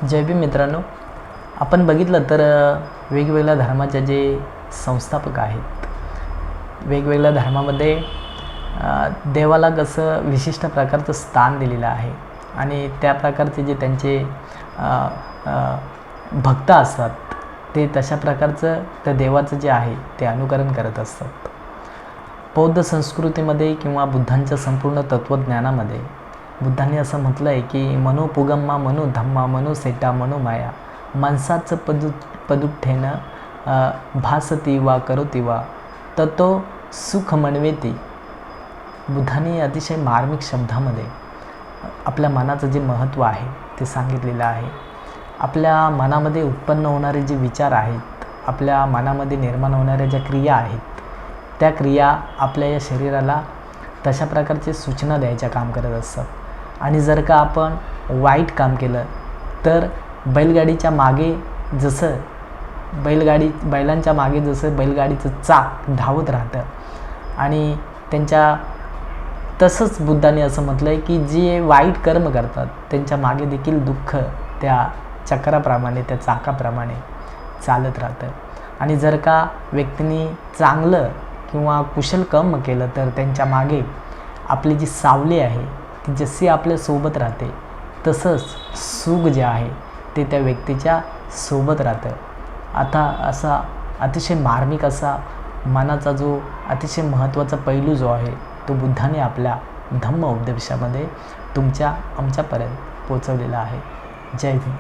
जय भीम मित्रांनो, आपण बघितलं तर वेगवेगळ्या धर्माचे जे संस्थापक आहेत, वेगवेगळ्या धर्मामध्ये देवाला कसं विशिष्ट प्रकारचं स्थान दिलेलं आहे आणि त्या प्रकारचे जे त्यांचे भक्त असतात ते तशा प्रकारचं त्या देवाचं जे आहे ते अनुकरण करत असतात. बौद्ध संस्कृतीमध्ये किंवा बुद्धांच्या संपूर्ण तत्त्वज्ञानामध्ये बुद्धांनी असं म्हटलं आहे की मनोपुगम्मा मनो धम्मा मनो सेटा मनो माया माणसाचं पदुठ्ठेनं भासती वा करोती वा ततो सुख म्हणवेती. बुद्धांनी अतिशय मार्मिक शब्दामध्ये आपल्या मनाचं जे महत्त्व आहे ते सांगितलेलं आहे. आपल्या मनामध्ये उत्पन्न होणारे जे विचार आहेत, आपल्या मनामध्ये निर्माण होणाऱ्या ज्या क्रिया आहेत, त्या क्रिया आपल्या या शरीराला तशा प्रकारचे सूचना द्यायचं काम करत असतात. आणि जर का आपण वाईट काम केलं तर बैलगाडीच्या मागे जसं बैलांच्या मागे जसं बैलगाडीचं चाक धावत राहतं आणि त्यांच्या तसंच बुद्धांनी असं म्हटलं आहे की जे वाईट कर्म करतात त्यांच्या मागे देखील दुःख त्या चक्राप्रमाणे, त्या चाकाप्रमाणे चालत राहतं. आणि जर का व्यक्तीने चांगलं किंवा कुशल कर्म केलं तर त्यांच्या मागे आपली जी सावली आहे ती जशी आपल्यासोबत राहते तसंच सुख जे आहे ते त्या व्यक्तीच्या सोबत राहतं. आता असा अतिशय मार्मिक असा मनाचा जो अतिशय महत्त्वाचा पैलू जो आहे तो बुद्धाने आपल्या धम्म उपदेशामध्ये आमच्यापर्यंत पोचवलेला आहे. जय भीम.